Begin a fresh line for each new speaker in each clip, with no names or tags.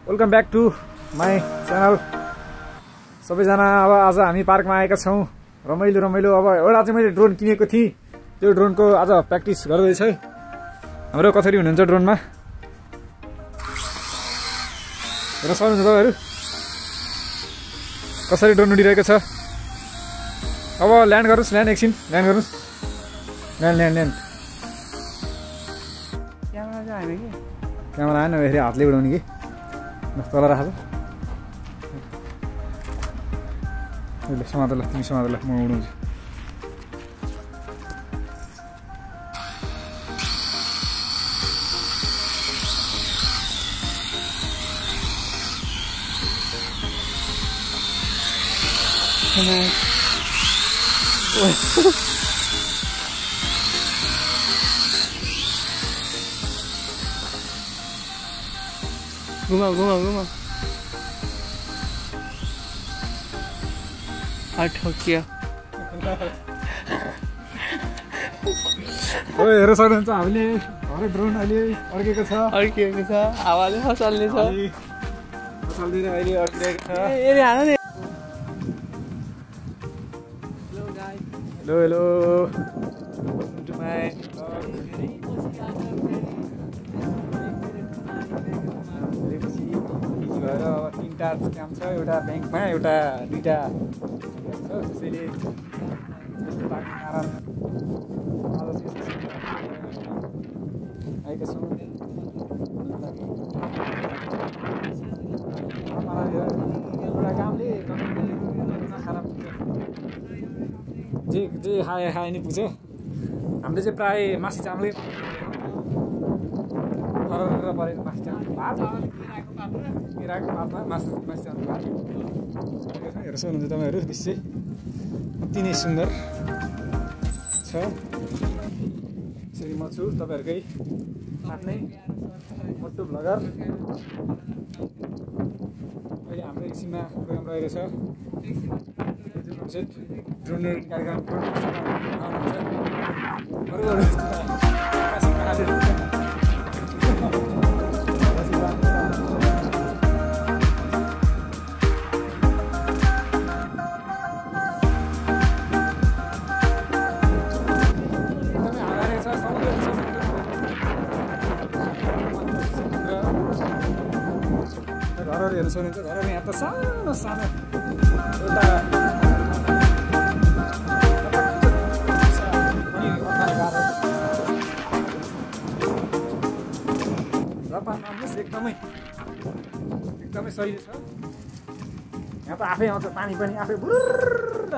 Welcome back to my channel. सबैजना अब आज हामी पार्कमा आएका छौँ। रमाइलो रमाइलो। अब एउटा चाहिँ मैले ड्रोन किनेको थिएँ, त्यो ड्रोनको आज प्र्याक्टिस गर्दैछ। हाम्रो कसरी हुनुहुन्छ ड्रोनमा हेर्न सक्नुहुन्छ तपाईँहरू, कसरी ड्रोन उडिरहेको छ। अब ल्यान्ड गर्नुहोस्, ल्यान्ड एकछिन ल्यान्ड गर्नुहोस्, ल्यान्ड क्यामेरा आएन फेरि हातले उडाउने कि तल राखेको ल समात ल, तिमी समात ल, म उडाउँछु।
घुमाऊ ठोकियो।
हेर सक्नुहुन्छ हामीले हाम्रो ड्रोन अहिले अड्केको छ,
हावाले चल्ने छ,
चल्दैन अहिले अड्किरहेको छ। हेलो हेलो टु माई भएर अब 3टा काम छ, एउटा ब्याङ्कमा एउटा 2टा छ। त्यसैले यस्तो लाग्ने कारण आएका छौँ। एउटा कामले खराब पुग्छ, जे खाए नि पुग्छ। हामीले चाहिँ प्रायः मासी चामलै परेको मासी चामल किराको पातमा मासी चामल हेर्न सक्नुहुन्छ तपाईँहरू। दृश्य अति नै सुन्दर छ। यसरी म छु तपाईँहरूकै आफ्नै मोटो भ्लगर। अहिले हाम्रो एकछिनमा प्रोग्राम रहेको छ, ड्रोन कार्यक्रम। घरहरू हेर्नु सक्नुहुन्छ, घरहरू यहाँ त सानो सानो एउटा एकदमै सही छ। यहाँ त आफै आउँछ पानी पनि, आफै फुर्र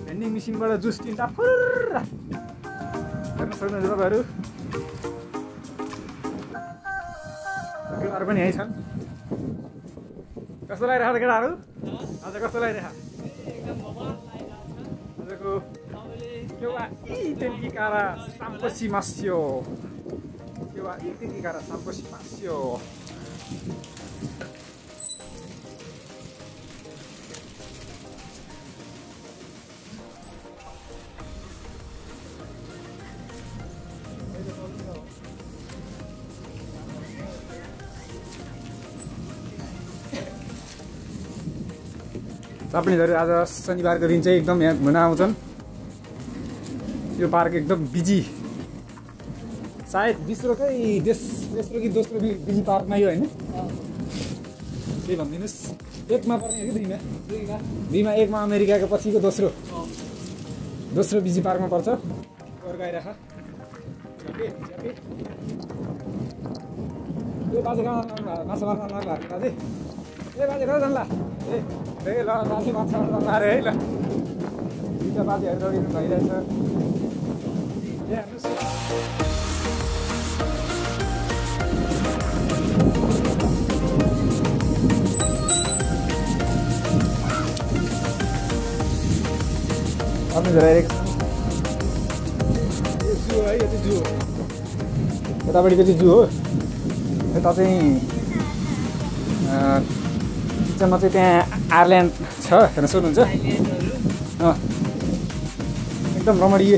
भेन्डिङ मेसिनबाट जुस किन्दा फुर्र हेर्न सक्नुहुन्छ तपाईँहरू। केटाहरू पनि यहीँ छन्। कस्तो लागिरहेको छ केटाहरू? आज कस्तो लागिरहेको आजको केवा इटेन्की कारा साम्पसी मास्यो, केवा इटेन्की कारा साम्पसी मास्यो। जापानिजहरू आज शनिबारको दिन चाहिँ एकदम यहाँ घुम्न आउँछन्। यो पार्क एकदम बिजी, सायद विश्वकै तेस्रो कि दोस्रो बिजी पार्कमा यो होइन, त्यही भनिदिनुहोस्। एकमा पर्ने हो कि दुईमा? एकमा अमेरिकाको पछिको दोस्रो बिजी पार्कमा पर्छ। अर्को आइराख यो बाजे कहाँ माछा मार्न लाग्नु बाजे? ए बाजे कहाँ जान्ला? ए ल बाजे माछा मार्न अरे है ल, दुईवटा बाजेहरू दौडिनु भइरहेछ। ए हेर्नुहोस् आफ्नो हेरेको जू है, यो चाहिँ जू हो। यतापट्टिको चाहिँ जू हो। यता चाहिँ किचनमा चाहिँ त्यहाँ आयरल्यान्ड छ, हेर्न सक्नुहुन्छ। एकदम रमणीय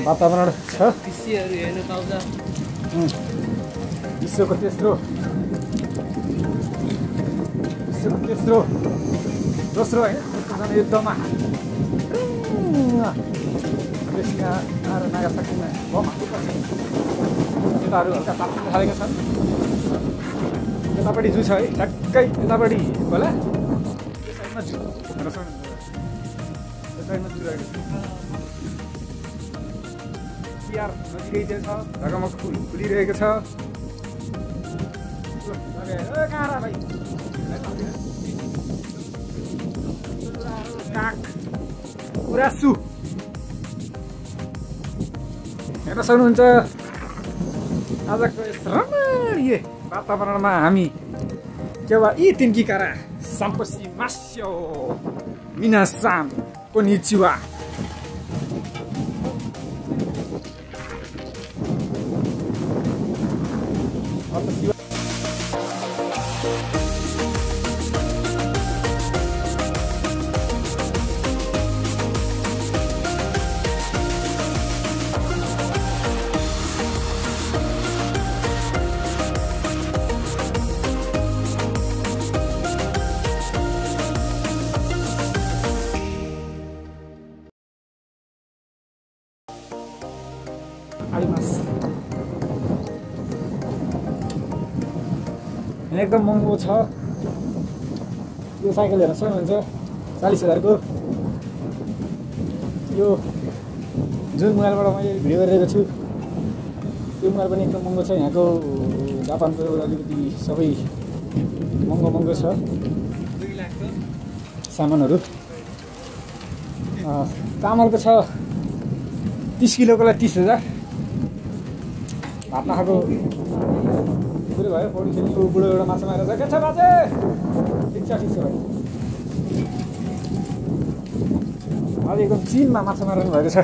वातावरण छ।
दृश्यहरू हेर्न पाउँछ।
विश्वको तेस्रो तेस्रो दोस्रो होइन युद्धमा रसिया र नागासाकीमा बम हाल्नुपर्छ नेताहरू हल्का तात्तिन थालेका छन् यतापट्टि जू छ है ठ्याक्कै यतापट्टि होला यो साइडमा जू यो साइडमा जू रहेको तिहार नजिकै छ ढकमक खुलिरहेको छ कहाँ भाइ काग गुराँसु हेर्न सक्नुहुन्छ आजको यस रमणीय वातावरणमा हामी केवा यी तिनकिकारा साम्पसी मास्यो मिनासान कोनिचिवा एकदम महँगो छ यो साइकल हेर्न सक्नुहुन्छ 40,000 को यो जुन मोबाइलबाट मैले भिडियो गरिरहेको छु त्यो मोबाइल पनि एकदम महँगो छ यहाँको जापानको अलिकति सबै महँगो छ
2 लाखको
सामानहरू चामलको छ 30 किलोको लागि 30,000 भात नखाएको पुरै भयो पौडी खेल्ने बुढो एउटा माछा मारेर के छ बाजे ठिक छ भाइ अहिले एकदम चिनमा माछा मारिरहनु भएको छ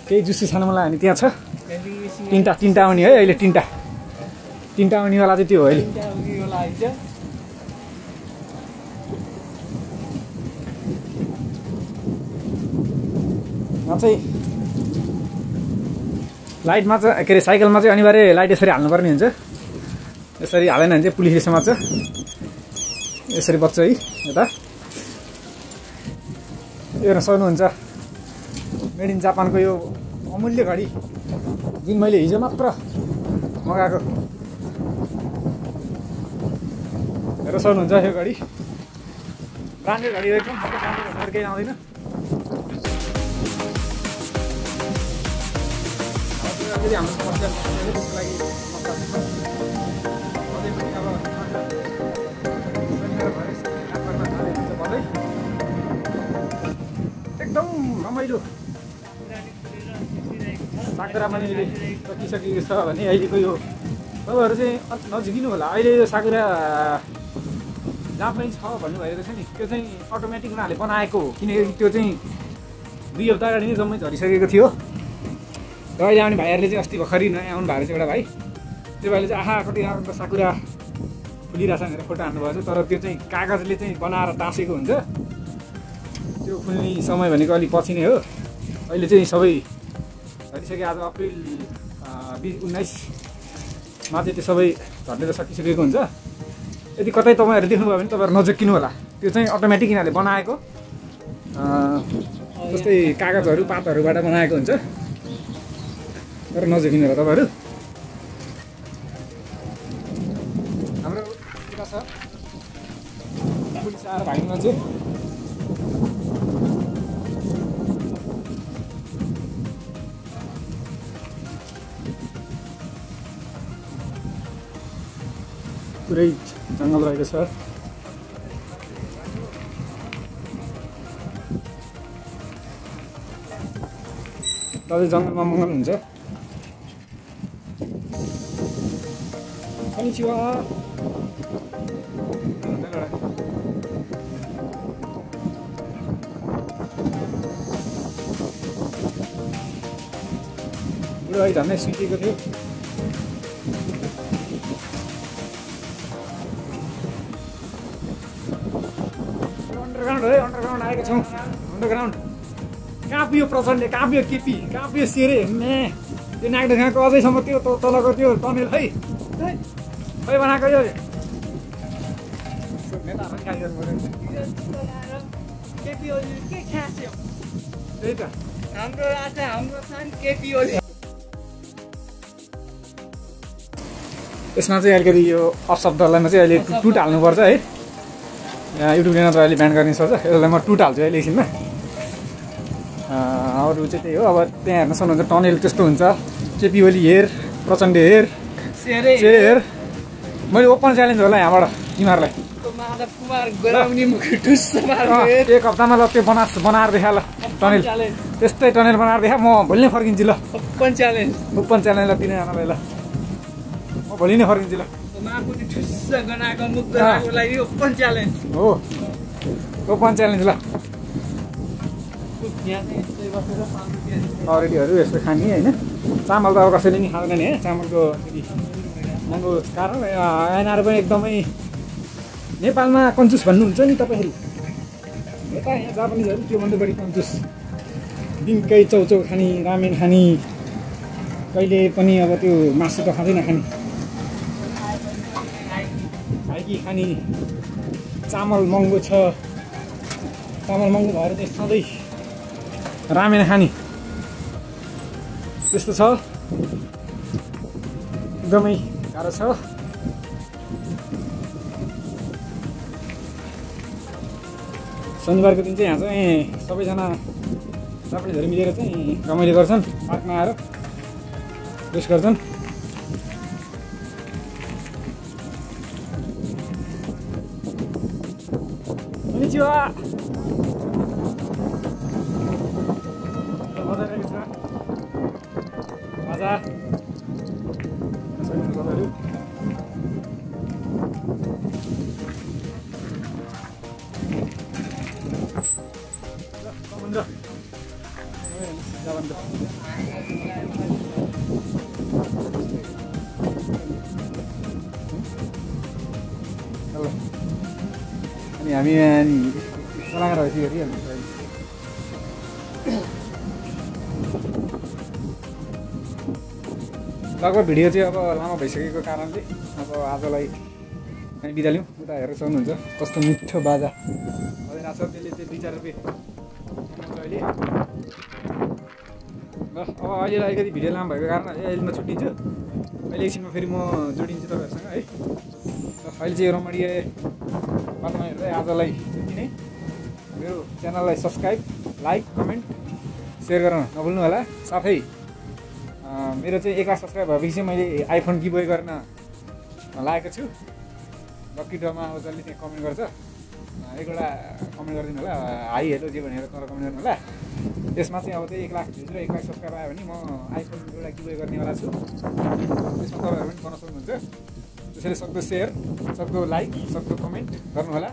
केही जुसी खानु मलाई हामी त्यहाँ छ तिनवटा आउने है अहिले तिनवटा आउनेवाला चाहिँ त्यो हो अहिले चाहिँ लाइटमा चाहिँ के अरे साइकलमा चाहिँ अनिवार्य लाइट यसरी हाल्नुपर्ने हुन्छ यसरी हालेन भने चाहिँ पुलिसले समात्छ यसरी बच्छ है यता यो हेर्न सक्नुहुन्छ मेड इन जापानको यो अमूल्य घडी जुन मैले हिजो मात्र मगाएको हेर्न सक्नुहुन्छ यो घडी ब्रान्डेड घडी एकदम केही आउँदैन हाम्रो समस्या त्यसको लागि एकदम रमाइलो साकुरा पनि सकिसकेको छ भने अहिलेको यो तपाईँहरू चाहिँ नझिकिनु होला अहिले यो साकुरा जहाँ पनि छ भन्नुभएको छ नि त्यो चाहिँ अटोमेटिक उनीहरूले बनाएको हो किनकि त्यो चाहिँ 2 हप्ता अगाडि नै जम्मै झरिसकेको थियो र अहिले आउने भाइहरूले चाहिँ अस्ति भर्खरै नयाँ आउनु भएको छ एउटा भाइ त्यो भाइले चाहिँ आहा कति राम्रो साकुरा फुलिरहेछ भनेर फोटो हान्नुभएको छ तर त्यो चाहिँ कागजले चाहिँ बनाएर टाँसेको हुन्छ त्यो फुल्ने समय भनेको अलिक पछि नै हो अहिले चाहिँ सबै झरिसक्यो आज अप्रिल 19मा चाहिँ त्यो सबै झरेर सकिसकेको हुन्छ यदि कतै तपाईँहरू देख्नुभयो भने तपाईँहरू नजकिनु होला त्यो चाहिँ अटोमेटिक यिनीहरूले बनाएको जस्तै कागजहरू पातहरूबाट बनाएको हुन्छ तर नजकिनु होला तपाईँहरू हाम्रो यता छ पुलिस आएर भाग्नु मान्छे पुरै जङ्गल रहेको छ तपाईँ जङ्गलमा मङ्गल हुन्छ konnichiwa बुढो है झन्डै सुतेको थियो अन्डरग्राउन्ड है अन्डरग्राउन्ड आएको छौँ अन्डरग्राउन्ड कहाँ पुग्यो प्रचण्ड कहाँ पुग्यो केपी कहाँ पुग्यो सेरे मे त्यो नागढुङ्गाको अझैसम्म त्यो तलको त्यो टनेल है खै बनाएको यो नेताहरू गाली गर्नु पर्दैन
केपी ओली के खास्यो
त्यही त
हाम्रो राजा हाम्रो सान केपी ओली
यसमा चाहिँ अलिकति यो अपशब्दलाई चाहिँ अहिले टुट हाल्नुपर्छ है यहाँ युट्युबले नत्र अहिले ब्यान गर्ने सोच यसलाई म टुट हाल्छु अहिले एकछिनमा अरू चाहिँ त्यही हो अब त्यहाँ हेर्न सक्नुहुन्छ टनेल त्यस्तो हुन्छ केपी ओली हेर प्रचण्ड हेर
सेरे
हेर मैले ओपन च्यालेन्ज होला यहाँबाट तिमीहरूलाई
माधव कुमार गोराउनी मुख टुस्स मार्यो
एक हप्तामा ल त्यो बनाएर देखा ल टनेल त्यस्तै टनेल बनाएर देखा म भोलि नै फर्किन्छु ल
ओपन च्यालेन्ज
ल तिनीहरूलाई ल म भोलि नै फर्किन्छु ल
माकुटी टुस्स गनाको मुख गनाको लागि ओपन च्यालेन्ज
हो ओपन च्यालेन्ज ल रेडीहरू यस्तो खाने होइन चामल त अब कसैले नि खाँदैन नि है चामलको महँगो कारण एनआर पनि एकदमै नेपालमा कन्जुस भन्नुहुन्छ नि तपाईँहरू यता यहाँ जापानिजहरू त्योभन्दा बढी कन्जुस दिनकै चौचौ खाने रामेन खाने कहिले पनि अब त्यो मासु त खाँदैन खाने हाइकी खाने चामल महँगो छ चामल महँगो भएर चाहिँ सधैँ रामेन खाने त्यस्तो छ एकदमै गाह्रो छ शनिबारको दिन चाहिँ यहाँ चाहिँ सबैजना जापानिजहरू मिलेर चाहिँ रमाइलो गर्छन् पार्कमा आएर रेस्ट गर्छन् konnichiwa Maza अनि हामी सलागर भएपछि गरिहाल्नु लगभग भिडियो चाहिँ अब लामो भइसकेको कारणले अब आजलाई हामी बिदा लिउँ उता हेरेर सक्नुहुन्छ कस्तो मिठो बाजा बजाइरहेको छ त्यसले चाहिँ 2-4 रुपियाँ कमाउँछ अहिले ल अब अहिले अलिकति भिडियो लामो भएको कारण अहिले म छुट्टिन्छु अहिले एकछिनमा फेरि म जोडिन्छु तपाईँहरूसँग है ल अहिले चाहिँ रमणीय बाटोमा हेर्दै आजलाई त्यति नै मेरो च्यानललाई सब्सक्राइब लाइक कमेन्ट सेयर गर्न नभुल्नु होला साथै मेरो चाहिँ 1 लाख सब्सक्राइब भएपछि चाहिँ मैले आइफोन गिभअवे गर्न लागेको छु लकी ड्रमा अब जसले त्यहाँ कमेन्ट गर्छ एकवटा कमेन्ट गरिदिनु होला हाई हेलो जे भनेर तर कमेन्ट गर्नु होला त्यसमा चाहिँ अब चाहिँ 1 लाख भ्युज र 1 लाख सब्सक्राइब आयो भने म आइफोन एउटा गिभअवे गर्नेवाला छु त्यसमा तपाईँहरू पनि गर्न सक्नुहुन्छ त्यसैले सक्दो सेयर सक्दो लाइक सक्दो कमेन्ट गर्नु होला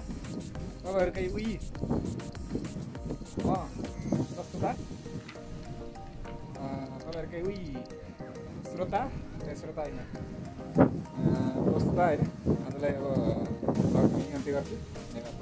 तपाईँहरूकै उही जस्तो तपाईँहरूकै उही श्रोता होइन प्रस्तुता होइन आजलाई अब अन्त्य गर्छु धन्यवाद।